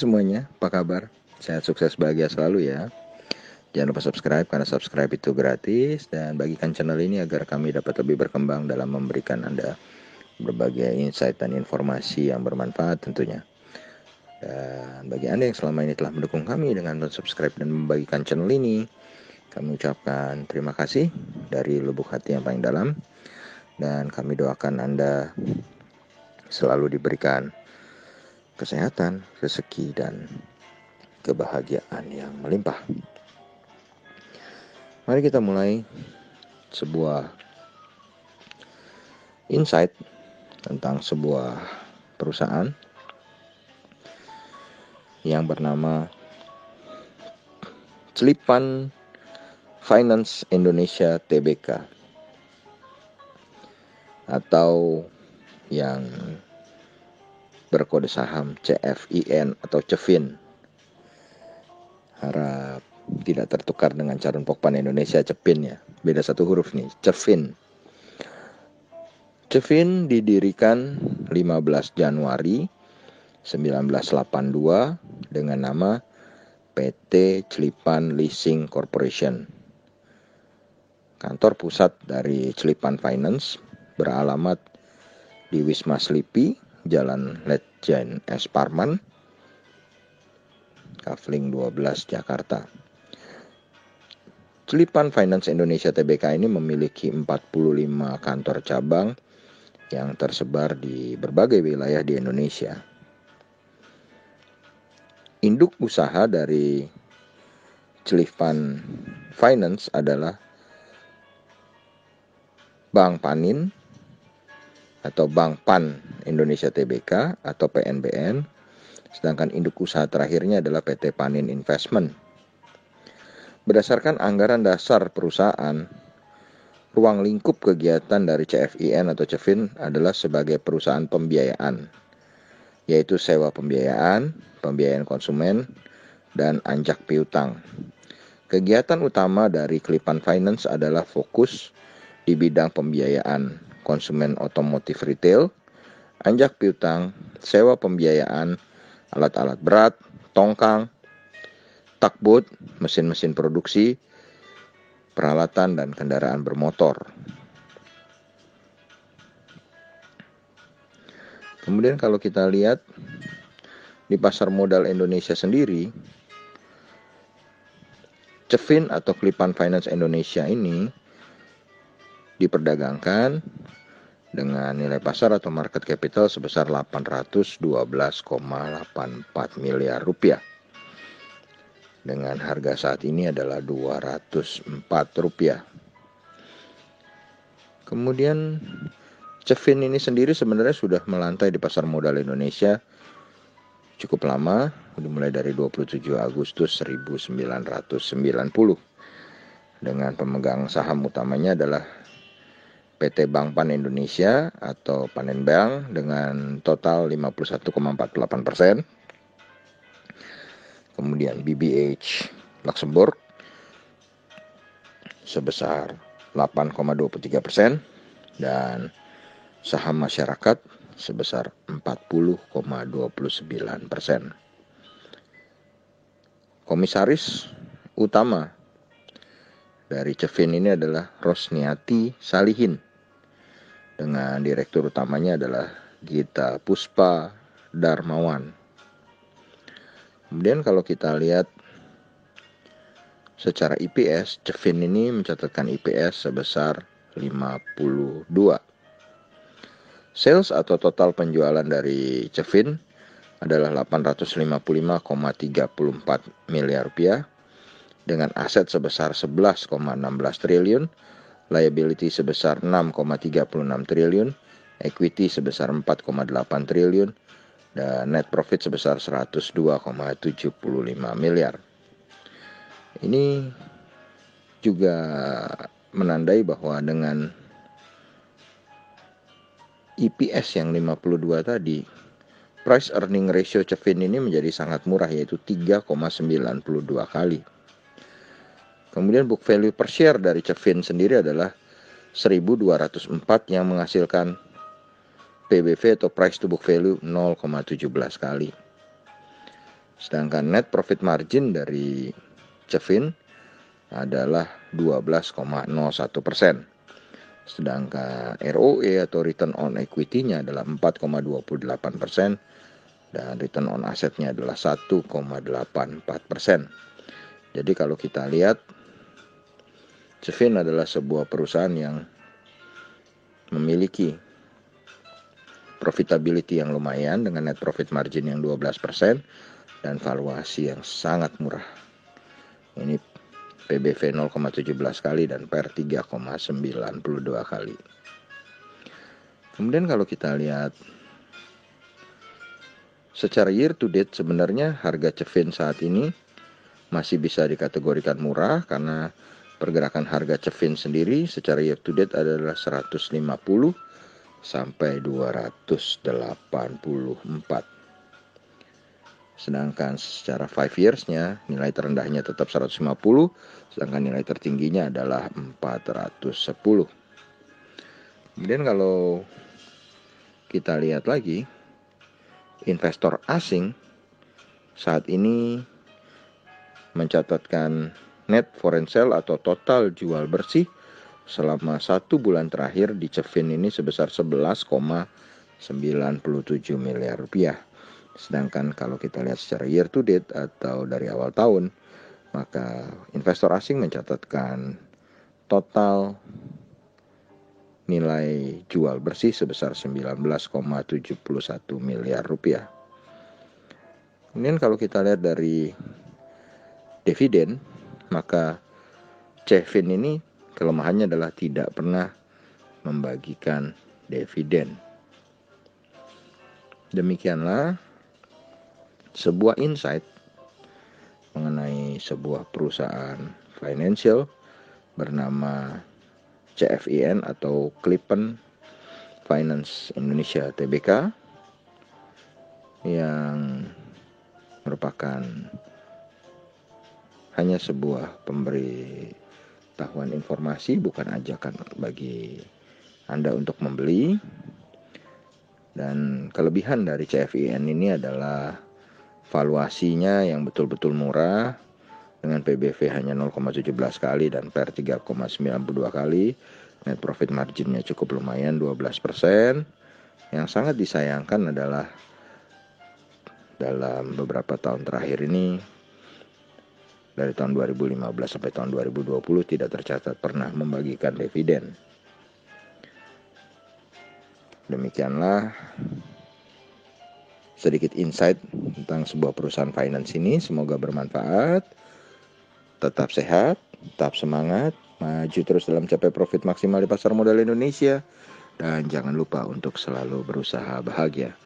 semuanya, apa kabar? Sehat, sukses, bahagia selalu ya. Jangan lupa subscribe karena subscribe itu gratis. Dan bagikan channel ini agar kami dapat lebih berkembang dalam memberikan Anda berbagai insight dan informasi yang bermanfaat tentunya. Dan bagi Anda yang selama ini telah mendukung kami dengan subscribe dan membagikan channel ini, kami ucapkan terima kasih dari lubuk hati yang paling dalam. Dan kami doakan Anda selalu diberikan kesehatan, rezeki, dan kebahagiaan yang melimpah. Mari kita mulai sebuah insight tentang sebuah perusahaan yang bernama Celipan Finance Indonesia Tbk, atau yang berkode saham CFIN atau CEFIN. Harap tidak tertukar dengan Carun Pokpan Indonesia CEPIN ya. Beda satu huruf nih, CEFIN. CEFIN didirikan 15 Januari 1982 dengan nama PT Celipan Leasing Corporation. Kantor pusat dari Celipan Finance beralamat di Wisma Slipi, Jalan Letjen S. Parman, Kafling 12, Jakarta. Celipan Finance Indonesia Tbk ini memiliki 45 kantor cabang yang tersebar di berbagai wilayah di Indonesia. Induk usaha dari Celipan Finance adalah Bank Panin atau Bank Pan Indonesia Tbk atau PNBN, sedangkan induk usaha terakhirnya adalah PT Panin Investment. Berdasarkan anggaran dasar perusahaan, ruang lingkup kegiatan dari CFIN atau CEFIN adalah sebagai perusahaan pembiayaan, yaitu sewa pembiayaan, pembiayaan konsumen, dan anjak piutang. Kegiatan utama dari Celipan Finance adalah fokus di bidang pembiayaan konsumen otomotif retail, anjak piutang, sewa pembiayaan, alat-alat berat, tongkang, tugboat, mesin-mesin produksi, peralatan dan kendaraan bermotor. Kemudian kalau kita lihat di pasar modal Indonesia sendiri, CEFIN atau Celipan Finance Indonesia ini diperdagangkan dengan nilai pasar atau market capital sebesar 812,84 miliar rupiah. Dengan harga saat ini adalah 204 rupiah. Kemudian CEFIN ini sendiri sebenarnya sudah melantai di pasar modal Indonesia cukup lama, dimulai dari 27 Agustus 1990. Dengan pemegang saham utamanya adalah PT Bank Pan Indonesia atau Panin Bank dengan total 51,48%. Kemudian BBH Luxembourg sebesar 8,23% dan saham masyarakat sebesar 40,29%. Komisaris utama dari CEFIN ini adalah Rosniati Salihin, dengan direktur utamanya adalah Gita Puspa Darmawan. Kemudian kalau kita lihat secara IPS, CEFIN ini mencatatkan IPS sebesar 52. Sales atau total penjualan dari CEFIN adalah 855,34 miliar rupiah dengan aset sebesar 11,16 triliun, liability sebesar 6,36 triliun, equity sebesar 4,8 triliun, dan net profit sebesar 102,75 miliar. Ini juga menandai bahwa dengan EPS yang 52 tadi, price earning ratio CEFIN ini menjadi sangat murah, yaitu 3,92 kali. Kemudian book value per share dari CEFIN sendiri adalah 1.204 yang menghasilkan PBV atau price to book value 0,17 kali. Sedangkan net profit margin dari Cefin adalah 12,01%. Sedangkan ROE atau return on equity-nya adalah 4,28% dan return on asset-nya adalah 1,84%. Jadi kalau kita lihat, Cefin adalah sebuah perusahaan yang memiliki profitability yang lumayan dengan net profit margin yang 12% dan valuasi yang sangat murah. Ini PBV 0,17 kali dan PER 3,92 kali. Kemudian kalau kita lihat secara year to date, sebenarnya harga Cefin saat ini masih bisa dikategorikan murah karena pergerakan harga Cefin sendiri secara year to date adalah 150 sampai 284. Sedangkan secara 5 years-nya nilai terendahnya tetap 150, sedangkan nilai tertingginya adalah 410. Kemudian kalau kita lihat lagi, investor asing saat ini mencatatkan net foreign sale atau total jual bersih selama 1 bulan terakhir di Cefin ini sebesar 11,97 miliar rupiah. Sedangkan kalau kita lihat secara year to date atau dari awal tahun, maka investor asing mencatatkan total nilai jual bersih sebesar 19,71 miliar rupiah. Kemudian kalau kita lihat dari dividen, maka Cefin ini kelemahannya adalah tidak pernah membagikan dividen. Demikianlah sebuah insight mengenai sebuah perusahaan financial bernama CFIN atau Klippen Finance Indonesia Tbk yang merupakan hanya sebuah pemberitahuan informasi, bukan ajakan bagi Anda untuk membeli. Dan kelebihan dari CFIN ini adalah valuasinya yang betul-betul murah dengan PBV hanya 0,17 kali dan PER 3,92 kali. Net profit marginnya cukup lumayan 12%. Yang sangat disayangkan adalah dalam beberapa tahun terakhir ini, dari tahun 2015 sampai tahun 2020 tidak tercatat pernah membagikan dividen. Demikianlah sedikit insight tentang sebuah perusahaan finance ini. Semoga bermanfaat. Tetap sehat, tetap semangat, maju terus dalam capai profit maksimal di pasar modal Indonesia. Dan jangan lupa untuk selalu berusaha bahagia.